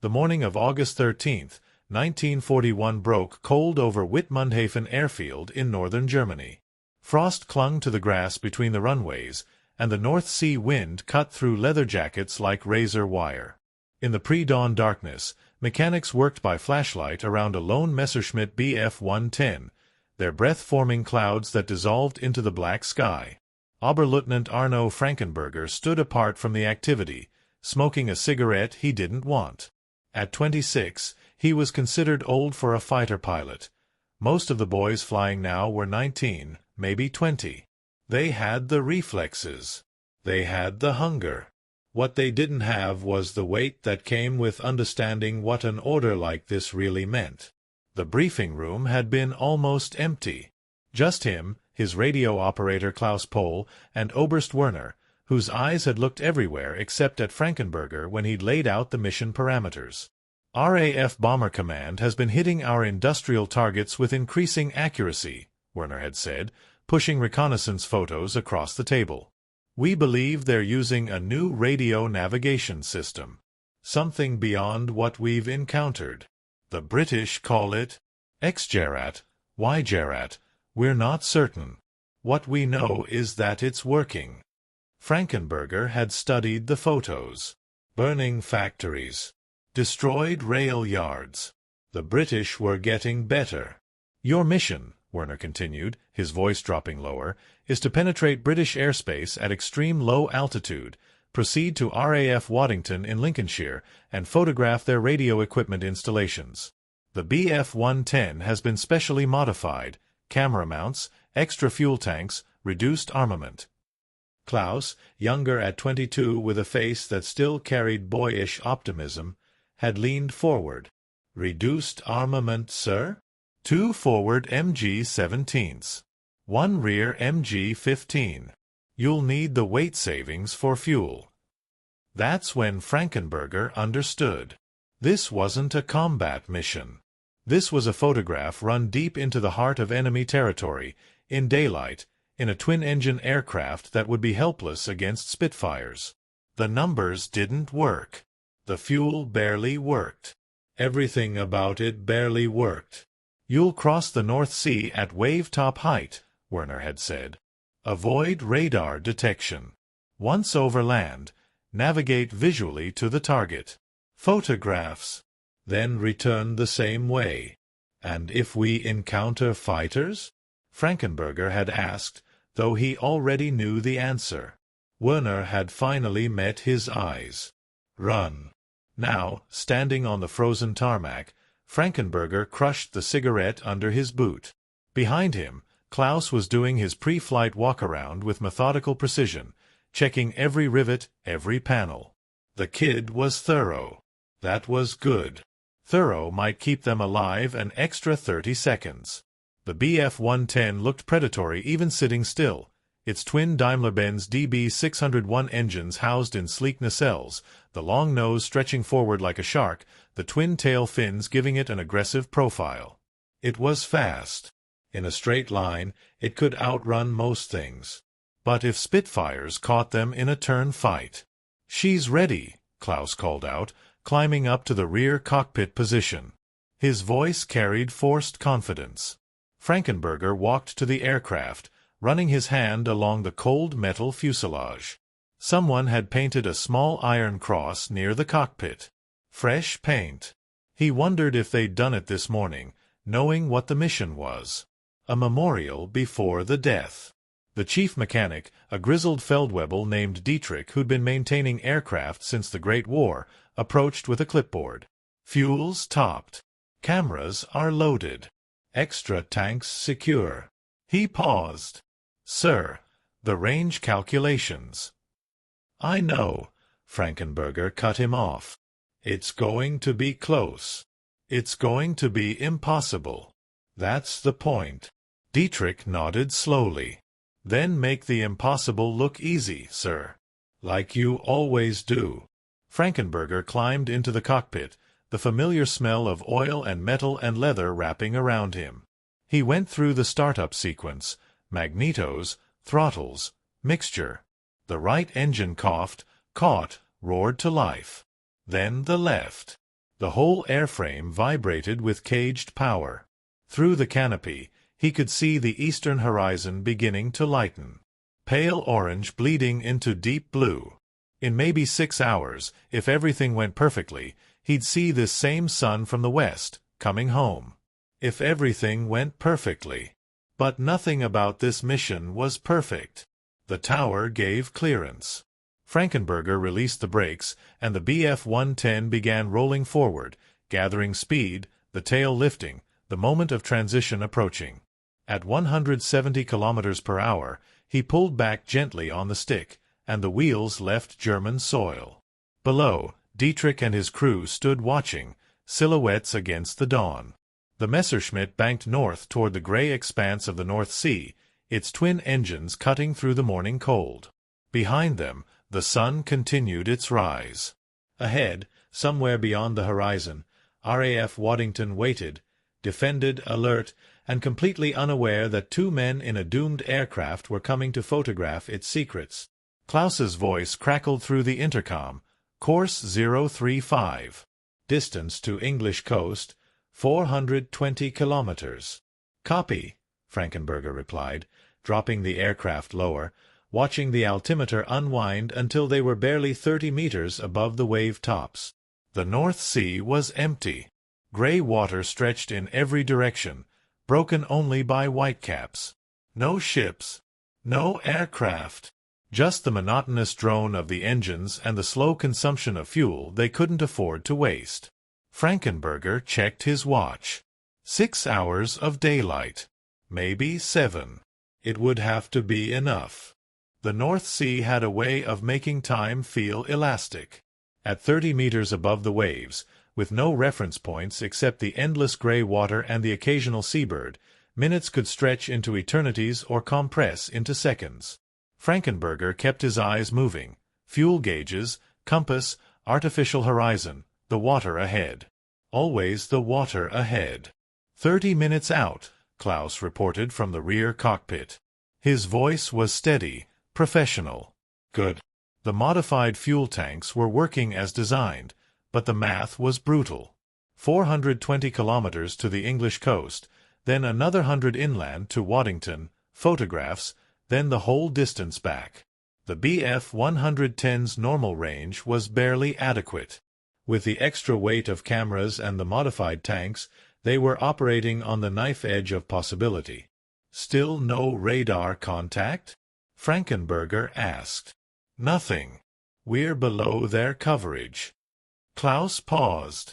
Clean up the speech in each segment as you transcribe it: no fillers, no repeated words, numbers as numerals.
The morning of August 13, 1941 broke cold over Wittmundhafen airfield in northern Germany. Frost clung to the grass between the runways, and the North Sea wind cut through leather jackets like razor wire. In the pre-dawn darkness, mechanics worked by flashlight around a lone Messerschmitt Bf-110, their breath-forming clouds that dissolved into the black sky. Oberleutnant Arno Frankenberger stood apart from the activity, smoking a cigarette he didn't want. At 26, he was considered old for a fighter pilot. Most of the boys flying now were 19, maybe 20. They had the reflexes. They had the hunger. What they didn't have was the weight that came with understanding what an order like this really meant. The briefing room had been almost empty. Just him, his radio operator Klaus Pohl, and Oberst Werner, whose eyes had looked everywhere except at Frankenberger when he'd laid out the mission parameters. RAF Bomber Command has been hitting our industrial targets with increasing accuracy, Werner had said, pushing reconnaissance photos across the table. We believe they're using a new radio navigation system. Something beyond what we've encountered. The British call it X-Gerat, Y-Gerat. We're not certain. What we know is that it's working. Frankenberger had studied the photos. Burning factories. Destroyed rail yards. The British were getting better. Your mission, Werner continued, his voice dropping lower, is to penetrate British airspace at extreme low altitude, proceed to RAF Waddington in Lincolnshire, and photograph their radio equipment installations. The Bf-110 has been specially modified, camera mounts, extra fuel tanks, reduced armament. Klaus, younger at 22 with a face that still carried boyish optimism, had leaned forward. Reduced armament, sir? 2 forward MG-17s. 1 rear MG-15. You'll need the weight savings for fuel. That's when Frankenberger understood. This wasn't a combat mission. This was a photograph run deep into the heart of enemy territory, in daylight, in a twin-engine aircraft that would be helpless against Spitfires. The numbers didn't work. The fuel barely worked. Everything about it barely worked. You'll cross the North Sea at wave-top height, Werner had said. Avoid radar detection. Once over land, navigate visually to the target. Photographs. Then return the same way. And if we encounter fighters? Frankenberger had asked, though he already knew the answer. Werner had finally met his eyes. Run. Now, standing on the frozen tarmac, Frankenberger crushed the cigarette under his boot. Behind him, Klaus was doing his pre-flight walk-around with methodical precision, checking every rivet, every panel. The kid was thorough. That was good. Thorough might keep them alive an extra 30 seconds. The Bf-110 looked predatory even sitting still, its twin Daimler-Benz DB601 engines housed in sleek nacelles, the long nose stretching forward like a shark, the twin tail fins giving it an aggressive profile. It was fast. In a straight line, it could outrun most things. But if Spitfires caught them in a turn fight... "She's ready," Klaus called out, climbing up to the rear cockpit position. His voice carried forced confidence. Frankenberger walked to the aircraft, running his hand along the cold metal fuselage. Someone had painted a small iron cross near the cockpit. Fresh paint. He wondered if they'd done it this morning, knowing what the mission was. A memorial before the death. The chief mechanic, a grizzled Feldwebel named Dietrich who'd been maintaining aircraft since the Great War, approached with a clipboard. Fuel's topped. Cameras are loaded. Extra tanks secure. He paused. "Sir, the range calculations." "I know," Frankenberger cut him off. "It's going to be close. It's going to be impossible. That's the point." Dietrich nodded slowly. "Then make the impossible look easy, sir. Like you always do." Frankenberger climbed into the cockpit, the familiar smell of oil and metal and leather wrapping around him. He went through the startup sequence, magnetos, throttles, mixture. The right engine coughed, caught, roared to life. Then the left. The whole airframe vibrated with caged power. Through the canopy, he could see the eastern horizon beginning to lighten. Pale orange bleeding into deep blue. In maybe 6 hours, if everything went perfectly, he'd see this same sun from the west, coming home. If everything went perfectly. But nothing about this mission was perfect. The tower gave clearance. Frankenberger released the brakes, and the Bf-110 began rolling forward, gathering speed, the tail lifting, the moment of transition approaching. At 170 kilometers per hour, he pulled back gently on the stick, and the wheels left German soil. Below, Dietrich and his crew stood watching, silhouettes against the dawn. The Messerschmitt banked north toward the gray expanse of the North Sea, its twin engines cutting through the morning cold. Behind them, the sun continued its rise. Ahead, somewhere beyond the horizon, RAF Waddington waited, defended, alert, and completely unaware that 2 men in a doomed aircraft were coming to photograph its secrets. Klaus's voice crackled through the intercom. Course 035. Distance to English coast, 420 kilometers. Copy, Frankenberger replied, dropping the aircraft lower, watching the altimeter unwind until they were barely 30 meters above the wave tops. The North Sea was empty. Gray water stretched in every direction, broken only by whitecaps. No ships. No aircraft. Just the monotonous drone of the engines and the slow consumption of fuel they couldn't afford to waste. Frankenberger checked his watch. 6 hours of daylight. Maybe 7. It would have to be enough. The North Sea had a way of making time feel elastic. At 30 meters above the waves, with no reference points except the endless gray water and the occasional seabird, minutes could stretch into eternities or compress into seconds. Frankenberger kept his eyes moving. Fuel gauges, compass, artificial horizon, the water ahead. Always the water ahead. 30 minutes out, Klaus reported from the rear cockpit. His voice was steady, professional. Good. The modified fuel tanks were working as designed, but the math was brutal. 420 kilometers to the English coast, then another 100 inland to Waddington, photographs, then the whole distance back. The Bf-110's normal range was barely adequate. With the extra weight of cameras and the modified tanks, they were operating on the knife edge of possibility. Still no radar contact? Frankenberger asked. Nothing. We're below their coverage. Klaus paused.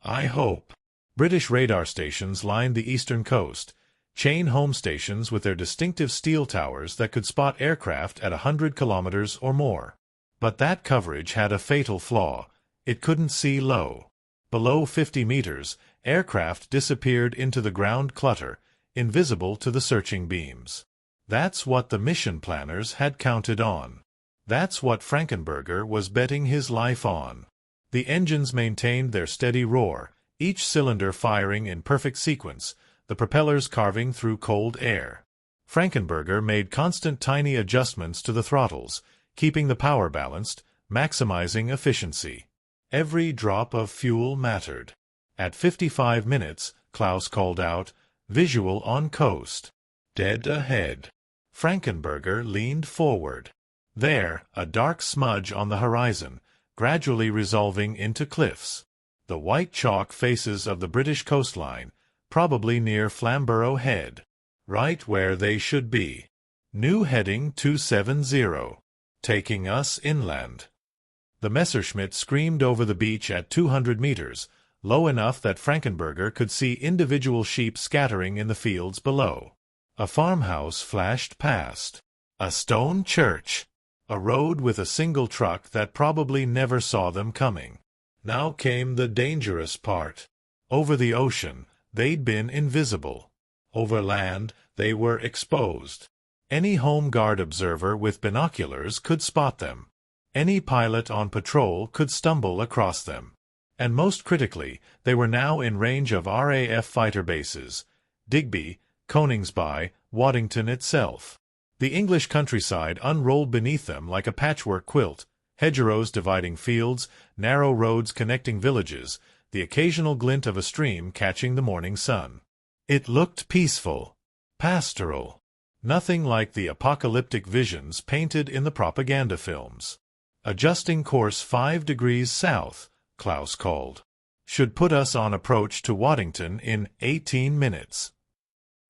I hope. British radar stations lined the eastern coast, chain home stations with their distinctive steel towers that could spot aircraft at 100 kilometers or more. But that coverage had a fatal flaw. It couldn't see low. Below 50 meters, aircraft disappeared into the ground clutter, invisible to the searching beams. That's what the mission planners had counted on. That's what Frankenberger was betting his life on. The engines maintained their steady roar, each cylinder firing in perfect sequence, the propellers carving through cold air. Frankenberger made constant tiny adjustments to the throttles, keeping the power balanced, maximizing efficiency. Every drop of fuel mattered. At 55 minutes, Klaus called out, "Visual on coast. Dead ahead." Frankenberger leaned forward. There, a dark smudge on the horizon, gradually resolving into cliffs. The white chalk faces of the British coastline, probably near Flamborough Head. Right where they should be. New heading 270. Taking us inland. The Messerschmitt screamed over the beach at 200 meters, low enough that Frankenberger could see individual sheep scattering in the fields below. A farmhouse flashed past. A stone church. A road with a single truck that probably never saw them coming. Now came the dangerous part. Over the ocean, they'd been invisible. Over land, they were exposed. Any Home Guard observer with binoculars could spot them. Any pilot on patrol could stumble across them. And most critically, they were now in range of RAF fighter bases, Digby, Coningsby, Waddington itself. The English countryside unrolled beneath them like a patchwork quilt, hedgerows dividing fields, narrow roads connecting villages, the occasional glint of a stream catching the morning sun. It looked peaceful, pastoral, nothing like the apocalyptic visions painted in the propaganda films. "Adjusting course 5 degrees south," Klaus called. "Should put us on approach to Waddington in 18 minutes.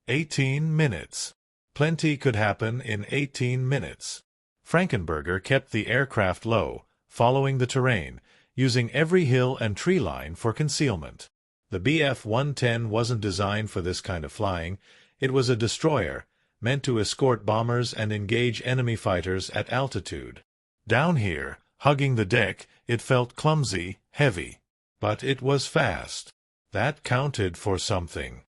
18 minutes. Plenty could happen in 18 minutes. Frankenberger kept the aircraft low, following the terrain, using every hill and tree line for concealment. The Bf-110 wasn't designed for this kind of flying. It was a destroyer, meant to escort bombers and engage enemy fighters at altitude. Down here, hugging the deck, it felt clumsy, heavy. But it was fast. That counted for something.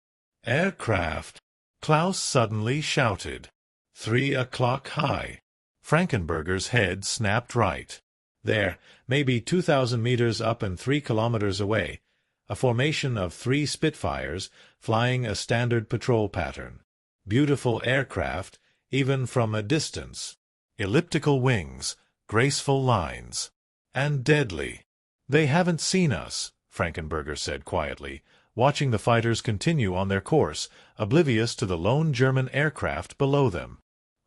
"Aircraft!" Klaus suddenly shouted. 3 o'clock high. Frankenberger's head snapped right. There, maybe 2,000 meters up and 3 kilometers away, a formation of 3 Spitfires flying a standard patrol pattern. Beautiful aircraft, even from a distance. Elliptical wings, graceful lines. And deadly. "They haven't seen us," Frankenberger said quietly, watching the fighters continue on their course, oblivious to the lone German aircraft below them.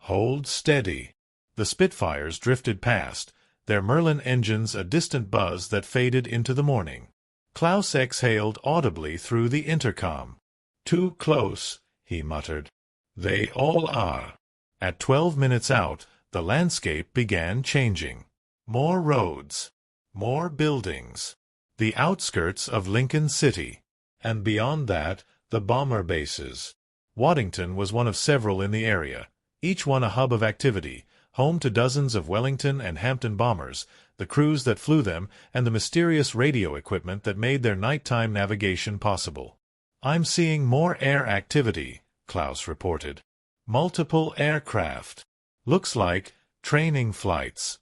"Hold steady." The Spitfires drifted past, their Merlin engines a distant buzz that faded into the morning. Klaus exhaled audibly through the intercom. "Too close," he muttered. "They all are." At 12 minutes out, the landscape began changing. More roads. More buildings. The outskirts of Lincoln City. And beyond that, the bomber bases. Waddington was one of several in the area, each one a hub of activity, home to dozens of Wellington and Hampton bombers, the crews that flew them, and the mysterious radio equipment that made their nighttime navigation possible. "I'm seeing more air activity," Klaus reported. "Multiple aircraft. Looks like training flights."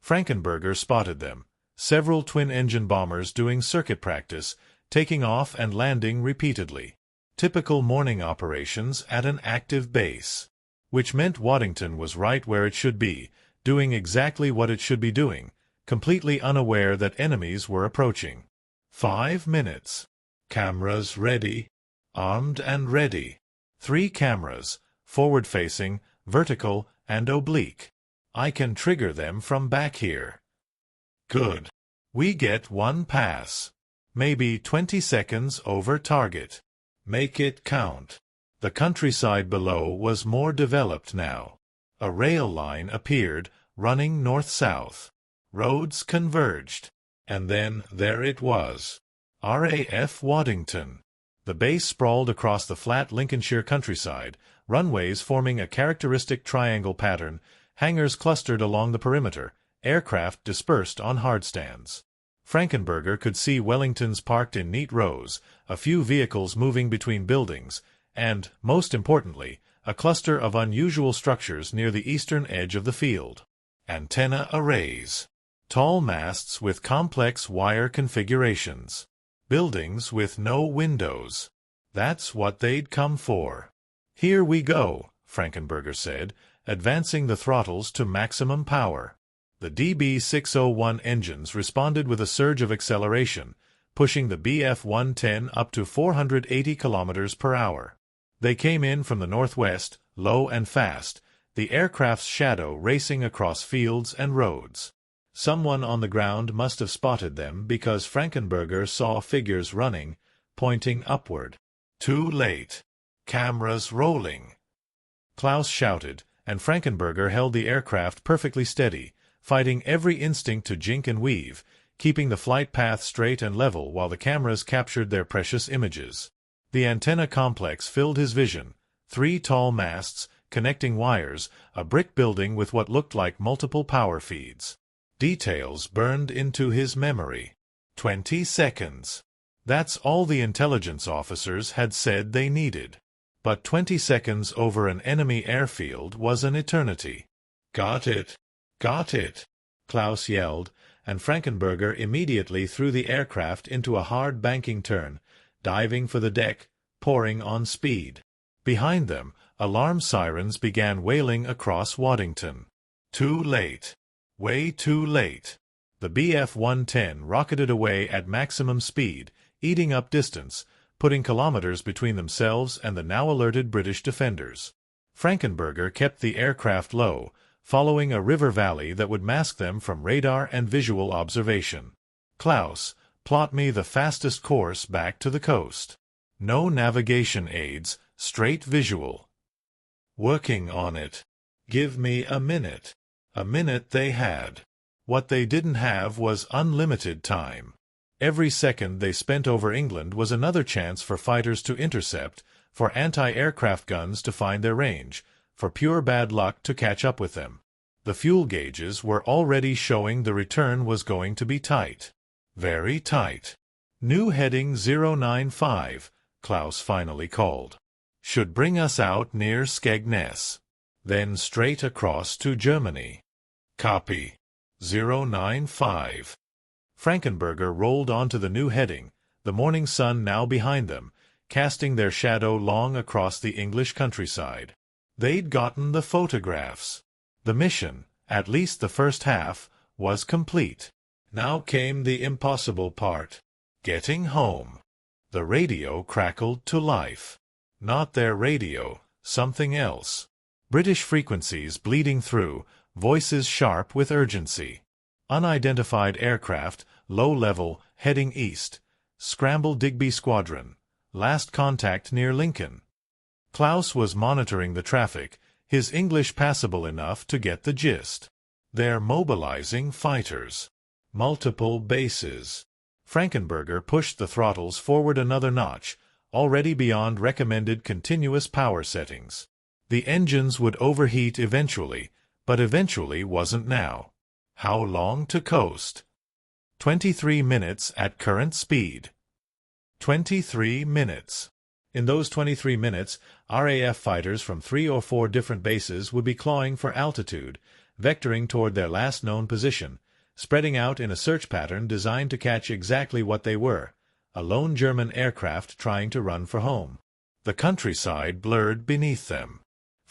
Frankenberger spotted them, several twin-engine bombers doing circuit practice, taking off and landing repeatedly. Typical morning operations at an active base. Which meant Waddington was right where it should be, doing exactly what it should be doing, completely unaware that enemies were approaching. 5 minutes. Cameras ready. Armed and ready. 3 cameras, forward-facing, vertical, and oblique. I can trigger them from back here. Good. We get 1 pass. Maybe 20 seconds over target. Make it count. The countryside below was more developed now. A rail line appeared, running north-south. Roads converged. And then there it was. RAF Waddington. The base sprawled across the flat Lincolnshire countryside, runways forming a characteristic triangle pattern, hangars clustered along the perimeter, aircraft dispersed on hardstands. Frankenberger could see Wellingtons parked in neat rows, a few vehicles moving between buildings, and, most importantly, a cluster of unusual structures near the eastern edge of the field. Antenna arrays. Tall masts with complex wire configurations. Buildings with no windows. That's what they'd come for. "Here we go," Frankenberger said, advancing the throttles to maximum power. The DB-601 engines responded with a surge of acceleration, pushing the Bf-110 up to 480 kilometers per hour. They came in from the northwest, low and fast, the aircraft's shadow racing across fields and roads. Someone on the ground must have spotted them because Frankenberger saw figures running, pointing upward. Too late. Cameras rolling. Klaus shouted, and Frankenberger held the aircraft perfectly steady, fighting every instinct to jink and weave, keeping the flight path straight and level while the cameras captured their precious images. The antenna complex filled his vision. 3 tall masts, connecting wires, a brick building with what looked like multiple power feeds. Details burned into his memory. 20 seconds. That's all the intelligence officers had said they needed. But 20 seconds over an enemy airfield was an eternity. "Got it! Got it!" Klaus yelled, and Frankenberger immediately threw the aircraft into a hard banking turn, diving for the deck, pouring on speed. Behind them, alarm sirens began wailing across Waddington. Too late. Way too late. The Bf-110 rocketed away at maximum speed, eating up distance, putting kilometers between themselves and the now alerted British defenders. Frankenberger kept the aircraft low, following a river valley that would mask them from radar and visual observation. Klaus, plot me the fastest course back to the coast. No navigation aids, straight visual. Working on it. Give me a minute. A minute they had. What they didn't have was unlimited time. Every second they spent over England was another chance for fighters to intercept, for anti-aircraft guns to find their range, for pure bad luck to catch up with them. The fuel gauges were already showing the return was going to be tight. Very tight. New heading 095, Klaus finally called. Should bring us out near Skegness. Then straight across to Germany. Copy. 095. Frankenberger rolled onto the new heading, the morning sun now behind them, casting their shadow long across the English countryside. They'd gotten the photographs. The mission, at least the first half, was complete. Now came the impossible part. Getting home. The radio crackled to life. Not their radio, something else. British frequencies bleeding through, voices sharp with urgency. Unidentified aircraft, low level, heading east. Scramble Digby Squadron. Last contact near Lincoln. Klaus was monitoring the traffic, his English passable enough to get the gist. They're mobilizing fighters. Multiple bases. Frankenberger pushed the throttles forward another notch, already beyond recommended continuous power settings. The engines would overheat eventually, but eventually wasn't now. How long to coast? 23 minutes at current speed. 23 minutes. In those 23 minutes, RAF fighters from 3 or 4 different bases would be clawing for altitude, vectoring toward their last known position, spreading out in a search pattern designed to catch exactly what they were, a lone German aircraft trying to run for home. The countryside blurred beneath them.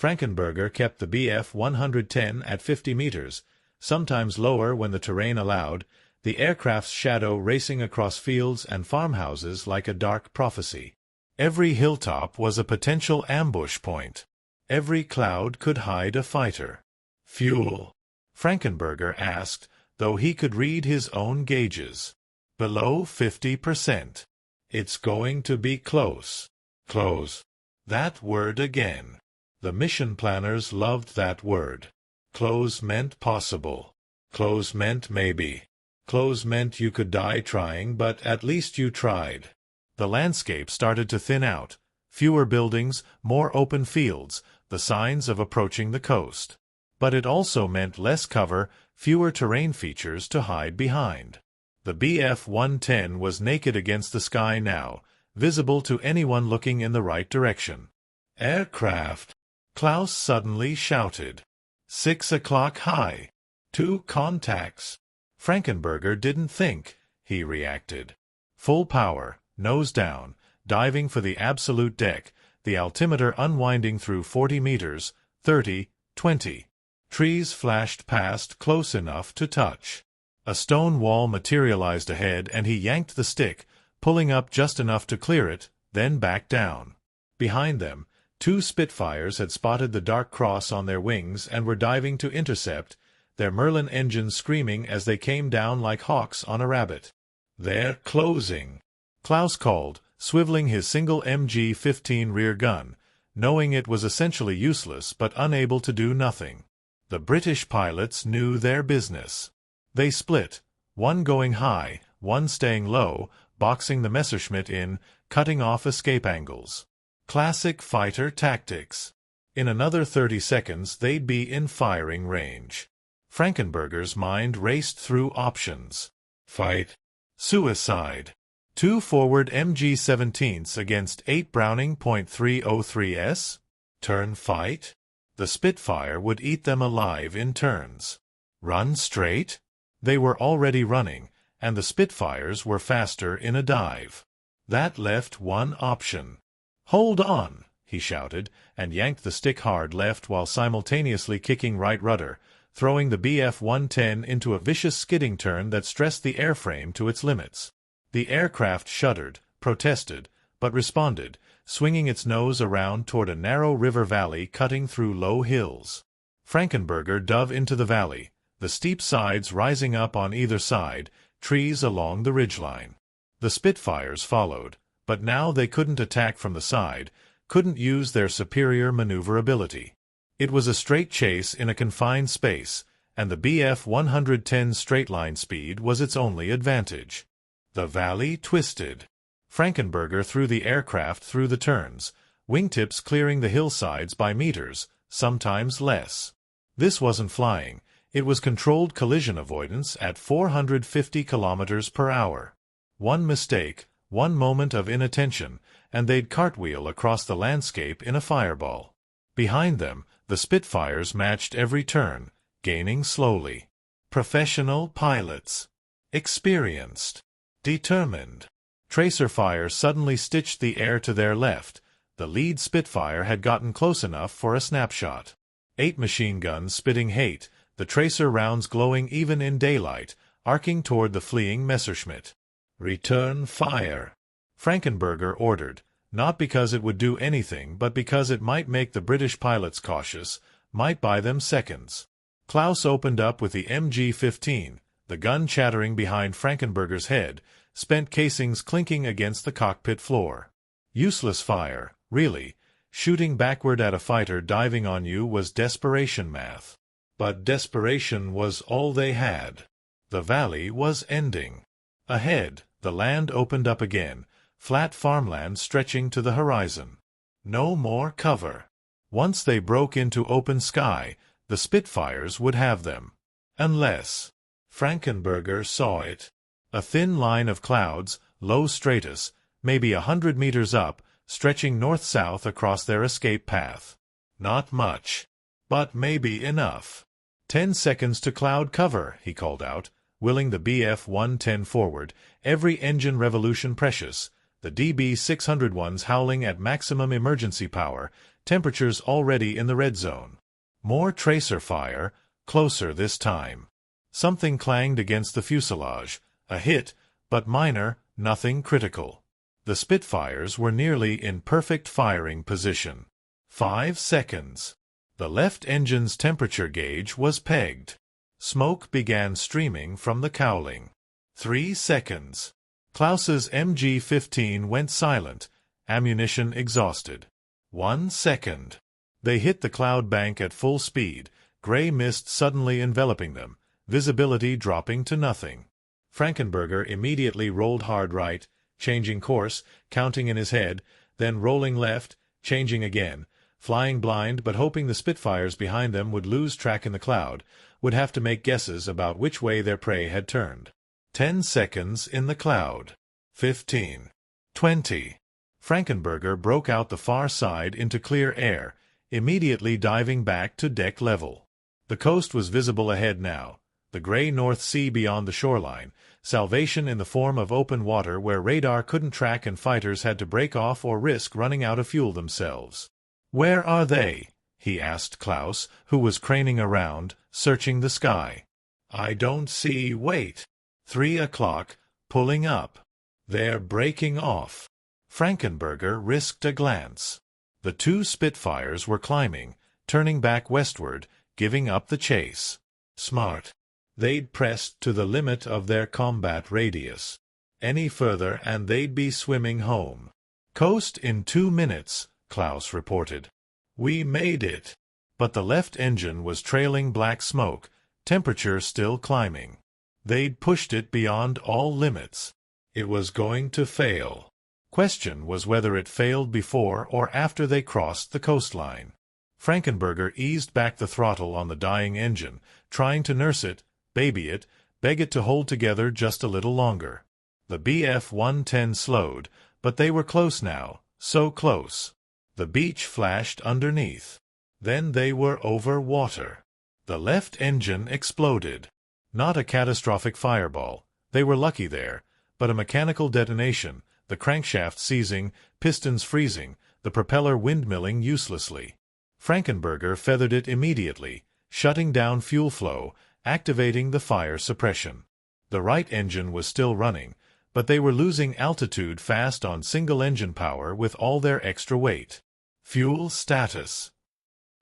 Frankenberger kept the Bf-110 at 50 meters, sometimes lower when the terrain allowed, the aircraft's shadow racing across fields and farmhouses like a dark prophecy. Every hilltop was a potential ambush point. Every cloud could hide a fighter. Fuel? Frankenberger asked, though he could read his own gauges. Below 50%. It's going to be close. Close. That word again. The mission planners loved that word. Close meant possible. Close meant maybe. Close meant you could die trying, but at least you tried. The landscape started to thin out. Fewer buildings, more open fields, the signs of approaching the coast. But it also meant less cover, fewer terrain features to hide behind. The Bf-110 was naked against the sky now, visible to anyone looking in the right direction. Aircraft! Klaus suddenly shouted. 6 o'clock high. 2 contacts. Frankenberger didn't think, he reacted. Full power, nose down, diving for the absolute deck, the altimeter unwinding through 40 meters, 30, 20. Trees flashed past close enough to touch. A stone wall materialized ahead and he yanked the stick, pulling up just enough to clear it, then back down. Behind them, 2 Spitfires had spotted the dark cross on their wings and were diving to intercept, their Merlin engines screaming as they came down like hawks on a rabbit. They're closing, Klaus called, swiveling his single MG-15 rear gun, knowing it was essentially useless but unable to do nothing. The British pilots knew their business. They split, one going high, one staying low, boxing the Messerschmitt in, cutting off escape angles. Classic fighter tactics. In another 30 seconds they'd be in firing range. Frankenberger's mind raced through options. Fight. Suicide. 2 forward MG-17s against 8 Browning .303s? Turn fight? The Spitfire would eat them alive in turns. Run straight? They were already running, and the Spitfires were faster in a dive. That left one option. Hold on, he shouted, and yanked the stick hard left while simultaneously kicking right rudder, throwing the Bf-110 into a vicious skidding turn that stressed the airframe to its limits. The aircraft shuddered, protested, but responded, swinging its nose around toward a narrow river valley cutting through low hills. Frankenberger dove into the valley, the steep sides rising up on either side, trees along the ridgeline. The Spitfires followed, but now they couldn't attack from the side, couldn't use their superior maneuverability. It was a straight chase in a confined space, and the Bf-110's straight-line speed was its only advantage. The valley twisted. Frankenberger threw the aircraft through the turns, wingtips clearing the hillsides by meters, sometimes less. This wasn't flying, it was controlled collision avoidance at 450 kilometers per hour. One mistake, one moment of inattention, and they'd cartwheel across the landscape in a fireball. Behind them, the Spitfires matched every turn, gaining slowly. Professional pilots. Experienced. Determined. Tracer fire suddenly stitched the air to their left. The lead Spitfire had gotten close enough for a snapshot. 8 machine guns spitting hate, the tracer rounds glowing even in daylight, arcing toward the fleeing Messerschmitt. Return fire. Frankenberger ordered, not because it would do anything but because it might make the British pilots cautious, might buy them seconds. Klaus opened up with the MG-15, the gun chattering behind Frankenberger's head, spent casings clinking against the cockpit floor. Useless fire, really. Shooting backward at a fighter diving on you was desperation math. But desperation was all they had. The valley was ending. Ahead, the land opened up again, flat farmland stretching to the horizon. No more cover. Once they broke into open sky, the Spitfires would have them. Unless... Frankenberger saw it. A thin line of clouds, low stratus, maybe 100 meters up, stretching north-south across their escape path. Not much. But maybe enough. 10 seconds to cloud cover, he called out, willing the Bf-110 forward, every engine revolution precious, the DB-601s howling at maximum emergency power, temperatures already in the red zone. More tracer fire, closer this time. Something clanged against the fuselage, a hit, but minor, nothing critical. The Spitfires were nearly in perfect firing position. 5 seconds. The left engine's temperature gauge was pegged. Smoke began streaming from the cowling. 3 seconds. Klaus's MG-15 went silent, ammunition exhausted. 1 second. They hit the cloud bank at full speed, gray mist suddenly enveloping them, visibility dropping to nothing. Frankenberger immediately rolled hard right, changing course, counting in his head, then rolling left, changing again, flying blind but hoping the Spitfires behind them would lose track in the cloud, would have to make guesses about which way their prey had turned. 10 seconds in the cloud. 15. 20. Frankenberger broke out the far side into clear air, immediately diving back to deck level. The coast was visible ahead now, the gray North Sea beyond the shoreline, salvation in the form of open water where radar couldn't track and fighters had to break off or risk running out of fuel themselves. "Where are they?" he asked Klaus, who was craning around, searching the sky. "I don't see. Wait. 3 o'clock, pulling up. They're breaking off." Frankenberger risked a glance. The 2 Spitfires were climbing, turning back westward, giving up the chase. Smart. They'd pressed to the limit of their combat radius. Any further and they'd be swimming home. "Coast in 2 minutes, Klaus reported. "We made it." But the left engine was trailing black smoke, temperature still climbing. They'd pushed it beyond all limits. It was going to fail. Question was whether it failed before or after they crossed the coastline. Frankenberger eased back the throttle on the dying engine, trying to nurse it, baby it, beg it to hold together just a little longer. The Bf-110 slowed, but they were close now, so close. The beach flashed underneath. Then they were over water. The left engine exploded. Not a catastrophic fireball. They were lucky there, but a mechanical detonation, the crankshaft seizing, pistons freezing, the propeller windmilling uselessly. Frankenberger feathered it immediately, shutting down fuel flow, activating the fire suppression. The right engine was still running, but they were losing altitude fast on single-engine power with all their extra weight. "Fuel status?"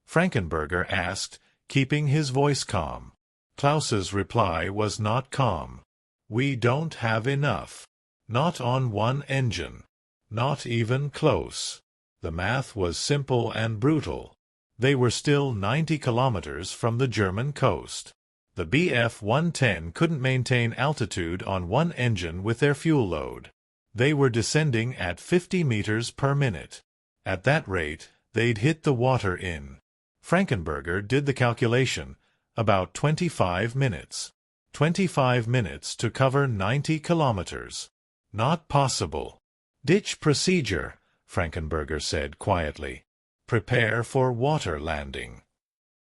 Frankenberger asked, keeping his voice calm. Klaus's reply was not calm. "We don't have enough. Not on one engine. Not even close." The math was simple and brutal. They were still 90 kilometers from the German coast. The Bf-110 couldn't maintain altitude on one engine with their fuel load. They were descending at 50 meters per minute. At that rate, they'd hit the water in. Frankenberger did the calculation. About 25 minutes. 25 minutes to cover 90 kilometers. Not possible. "Ditch procedure," Frankenberger said quietly. "Prepare for water landing."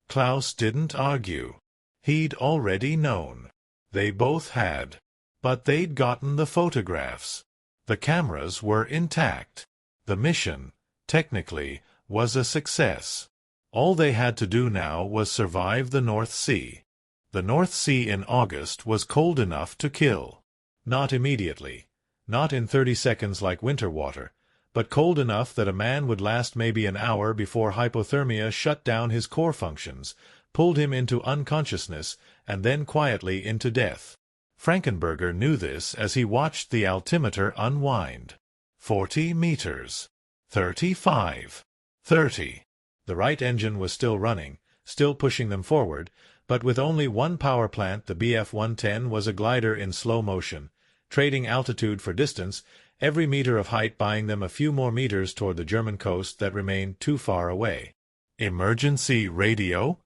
Klaus didn't argue. He'd already known. They both had. But they'd gotten the photographs. The cameras were intact. The mission, technically, was a success. All they had to do now was survive the North Sea. The North Sea in August was cold enough to kill. Not immediately. Not in 30 seconds like winter water, but cold enough that a man would last maybe an hour before hypothermia shut down his core functions, pulled him into unconsciousness, and then quietly into death. Frankenberger knew this as he watched the altimeter unwind. 40 meters. 35. 30. The right engine was still running, still pushing them forward, but with only one power plant the Bf-110 was a glider in slow motion, trading altitude for distance, every meter of height buying them a few more meters toward the German coast that remained too far away. "Emergency radio?"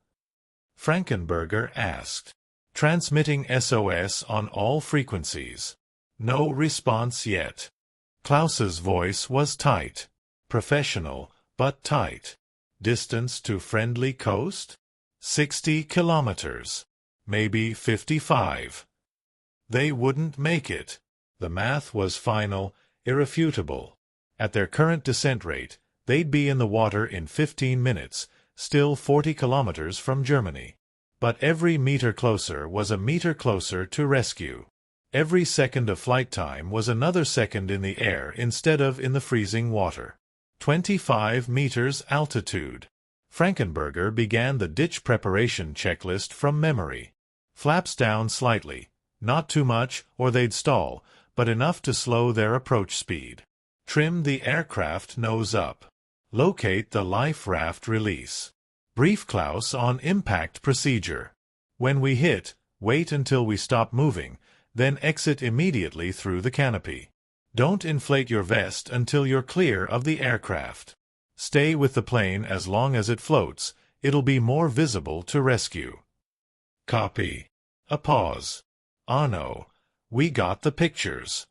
Frankenberger asked. "Transmitting SOS on all frequencies. No response yet." Klaus's voice was tight. Professional, but tight. "Distance to friendly coast? 60 kilometers. Maybe 55. They wouldn't make it. The math was final, irrefutable. At their current descent rate, they'd be in the water in 15 minutes, still 40 kilometers from Germany. But every meter closer was a meter closer to rescue. Every second of flight time was another second in the air instead of in the freezing water. 25 meters altitude. Frankenberger began the ditch preparation checklist from memory. Flaps down slightly. Not too much, or they'd stall, but enough to slow their approach speed. Trim the aircraft nose up. Locate the life raft release. Brief Klaus on impact procedure. When we hit, wait until we stop moving, then exit immediately through the canopy. Don't inflate your vest until you're clear of the aircraft. Stay with the plane as long as it floats. It'll be more visible to rescue. Copy. A pause. "Arno, we got the pictures."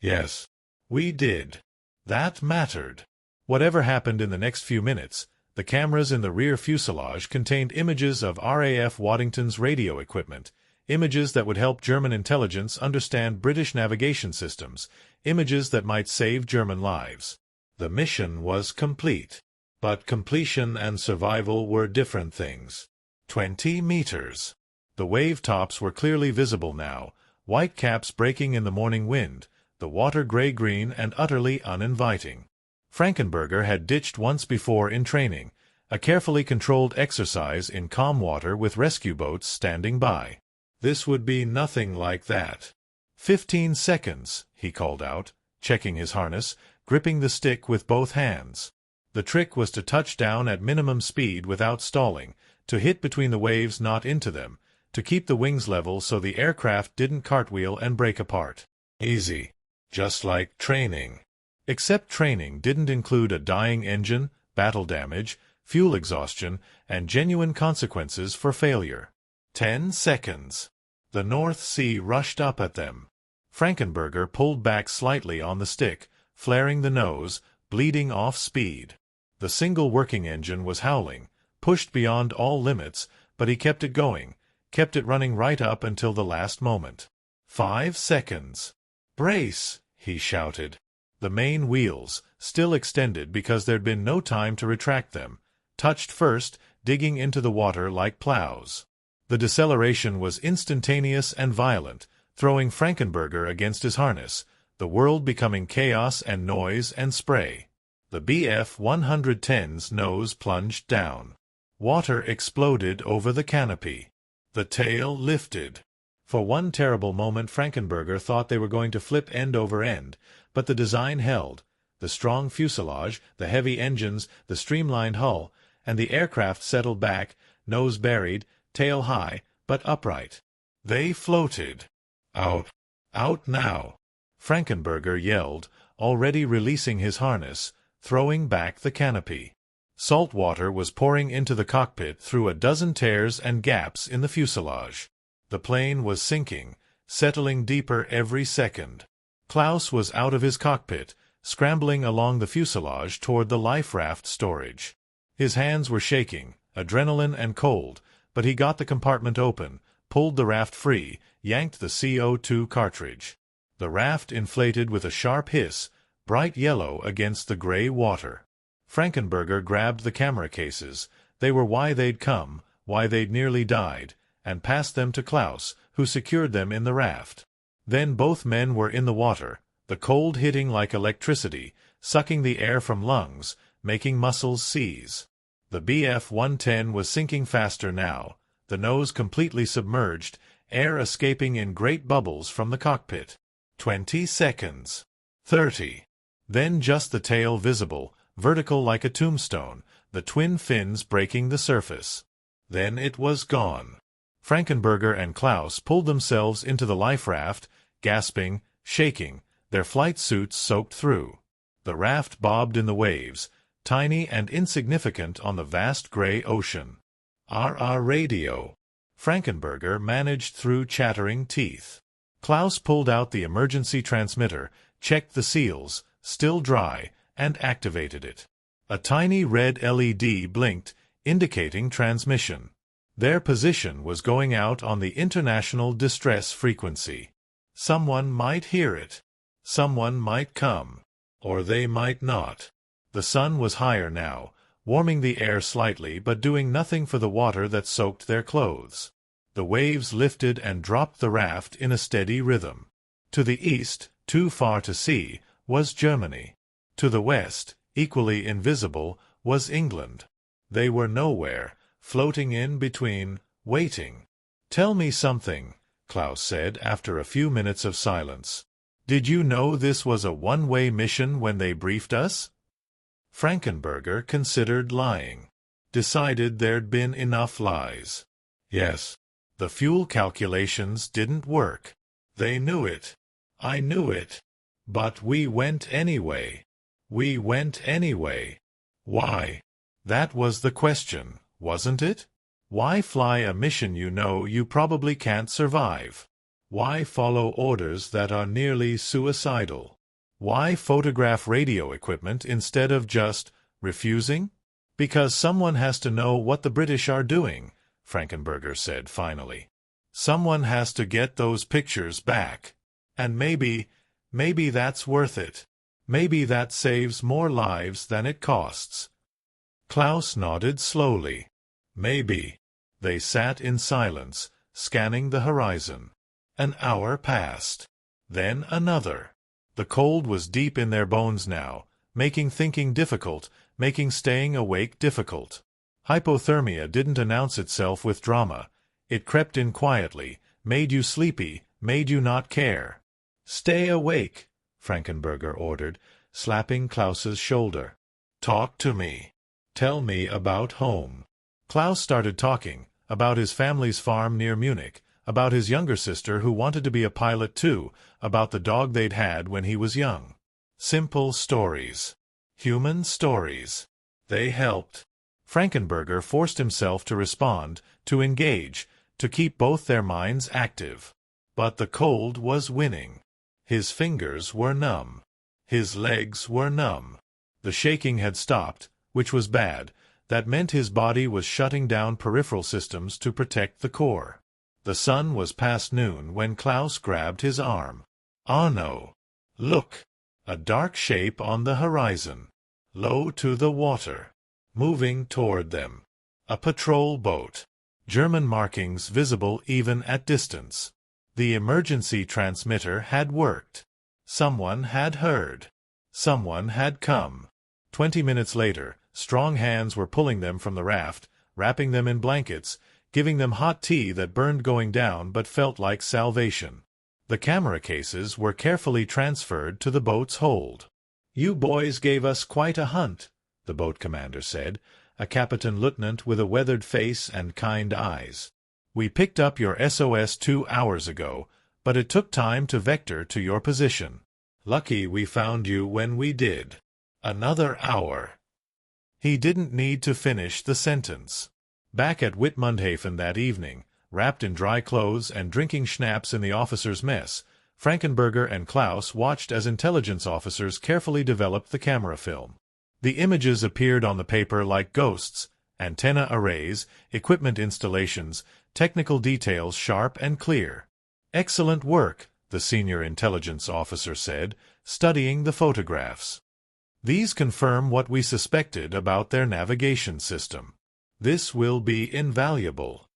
"Yes, we did." That mattered. Whatever happened in the next few minutes, the cameras in the rear fuselage contained images of RAF Waddington's radio equipment, images that would help German intelligence understand British navigation systems, images that might save German lives. The mission was complete. But completion and survival were different things. 20 meters. The wave tops were clearly visible now, white caps breaking in the morning wind, the water gray-green and utterly uninviting. Frankenberger had ditched once before in training, a carefully controlled exercise in calm water with rescue boats standing by. This would be nothing like that. 15 seconds, he called out, checking his harness, gripping the stick with both hands. The trick was to touch down at minimum speed without stalling, to hit between the waves, not into them, to keep the wings level so the aircraft didn't cartwheel and break apart. Easy. Just like training. Except training didn't include a dying engine, battle damage, fuel exhaustion, and genuine consequences for failure. 10 seconds. The North Sea rushed up at them. Frankenberger pulled back slightly on the stick, flaring the nose, bleeding off speed. The single working engine was howling, pushed beyond all limits, but he kept it going, kept it running right up until the last moment. 5 seconds. "Brace!" he shouted. The main wheels, still extended because there'd been no time to retract them, touched first, digging into the water like plows. The deceleration was instantaneous and violent, throwing Frankenberger against his harness, the world becoming chaos and noise and spray. The Bf-110's nose plunged down. Water exploded over the canopy. The tail lifted. For one terrible moment Frankenberger thought they were going to flip end over end, but the design held. The strong fuselage, the heavy engines, the streamlined hull, and the aircraft settled back, nose buried, tail high, but upright. They floated. Out. Out now. Frankenberger yelled, already releasing his harness, throwing back the canopy. Salt water was pouring into the cockpit through a dozen tears and gaps in the fuselage. The plane was sinking, settling deeper every second. Klaus was out of his cockpit, scrambling along the fuselage toward the life raft storage. His hands were shaking, adrenaline and cold, but he got the compartment open, pulled the raft free, yanked the CO2 cartridge. The raft inflated with a sharp hiss, bright yellow against the gray water. Frankenberger grabbed the camera cases. They were why they'd come, why they'd nearly died, and passed them to Klaus, who secured them in the raft. Then both men were in the water, the cold hitting like electricity, sucking the air from lungs, making muscles seize. The Bf-110 was sinking faster now, the nose completely submerged, air escaping in great bubbles from the cockpit. 20 seconds. 30. Then just the tail visible, vertical like a tombstone, the twin fins breaking the surface. Then it was gone. Frankenberger and Klaus pulled themselves into the life raft, gasping, shaking, their flight suits soaked through. The raft bobbed in the waves, tiny and insignificant on the vast gray ocean. RR radio. Frankenberger managed through chattering teeth. Klaus pulled out the emergency transmitter, checked the seals, still dry, and activated it. A tiny red LED blinked, indicating transmission. Their position was going out on the international distress frequency. Someone might hear it. Someone might come. Or they might not. The sun was higher now, warming the air slightly but doing nothing for the water that soaked their clothes. The waves lifted and dropped the raft in a steady rhythm. To the east, too far to see, was Germany. To the west, equally invisible, was England. They were nowhere, floating in between, waiting. "Tell me something," Klaus said after a few minutes of silence. "Did you know this was a one-way mission when they briefed us?" Frankenberger considered lying. Decided there'd been enough lies. Yes. The fuel calculations didn't work. They knew it. I knew it. But we went anyway. We went anyway. Why? That was the question, wasn't it? Why fly a mission you know you probably can't survive? Why follow orders that are nearly suicidal? Why photograph radio equipment instead of just refusing? Because someone has to know what the British are doing, Frankenberger said finally. Someone has to get those pictures back. And maybe that's worth it. Maybe that saves more lives than it costs. Klaus nodded slowly. Maybe. They sat in silence, scanning the horizon. An hour passed. Then another. The cold was deep in their bones now, making thinking difficult, making staying awake difficult. Hypothermia didn't announce itself with drama. It crept in quietly, made you sleepy, made you not care. "Stay awake," Frankenberger ordered, slapping Klaus's shoulder. "Talk to me. Tell me about home." Klaus started talking, about his family's farm near Munich, about his younger sister who wanted to be a pilot too, about the dog they'd had when he was young. Simple stories. Human stories. They helped. Frankenberger forced himself to respond, to engage, to keep both their minds active. But the cold was winning. His fingers were numb. His legs were numb. The shaking had stopped, which was bad. That meant his body was shutting down peripheral systems to protect the core. The sun was past noon when Klaus grabbed his arm. "Arno! Look! A dark shape on the horizon. Low to the water. Moving toward them. A patrol boat. German markings visible even at distance. The emergency transmitter had worked. Someone had heard. Someone had come. 20 minutes later, strong hands were pulling them from the raft, wrapping them in blankets, giving them hot tea that burned going down but felt like salvation. The camera cases were carefully transferred to the boat's hold. "You boys gave us quite a hunt," the boat commander said, a Captain Lieutenant with a weathered face and kind eyes. "We picked up your SOS 2 hours ago, but it took time to vector to your position. Lucky we found you when we did. Another hour." He didn't need to finish the sentence. Back at Wittmundhafen that evening, wrapped in dry clothes and drinking schnapps in the officers' mess, Frankenberger and Klaus watched as intelligence officers carefully developed the camera film. The images appeared on the paper like ghosts: antenna arrays, equipment installations, technical details sharp and clear. "Excellent work," the senior intelligence officer said, studying the photographs. "These confirm what we suspected about their navigation system. This will be invaluable."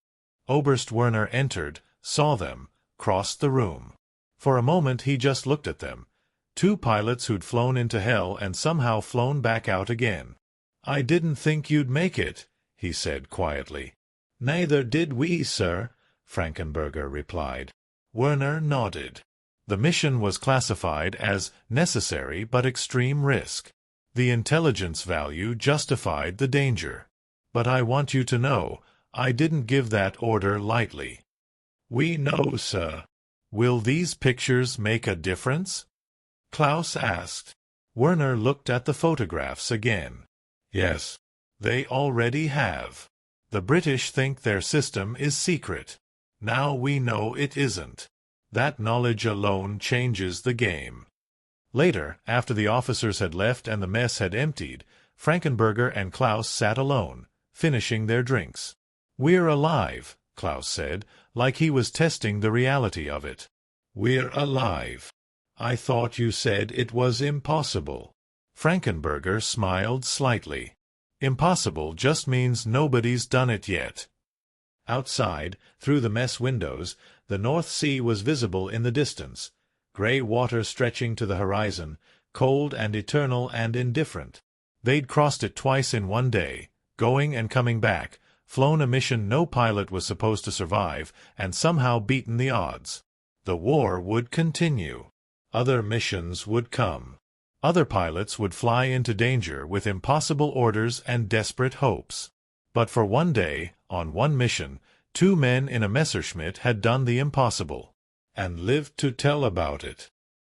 Oberst Werner entered, saw them, crossed the room. For a moment he just looked at them. Two pilots who'd flown into hell and somehow flown back out again. "I didn't think you'd make it," he said quietly. "Neither did we, sir," Frankenberger replied. Werner nodded. The mission was classified as necessary but extreme risk. The intelligence value justified the danger. "But I want you to know, I didn't give that order lightly." "We know, sir." "Will these pictures make a difference?" Klaus asked. Werner looked at the photographs again. "Yes, they already have. The British think their system is secret. Now we know it isn't. That knowledge alone changes the game." Later, after the officers had left and the mess had emptied, Frankenberger and Klaus sat alone, finishing their drinks. "We're alive," Klaus said, like he was testing the reality of it. "We're alive. I thought you said it was impossible." Frankenberger smiled slightly. "Impossible just means nobody's done it yet." Outside, through the mess windows, the North Sea was visible in the distance, grey water stretching to the horizon, cold and eternal and indifferent. They'd crossed it twice in one day, going and coming back, flown a mission no pilot was supposed to survive, and somehow beaten the odds. The war would continue. Other missions would come. Other pilots would fly into danger with impossible orders and desperate hopes. But for one day, on one mission, 2 men in a Messerschmitt had done the impossible, and lived to tell about it.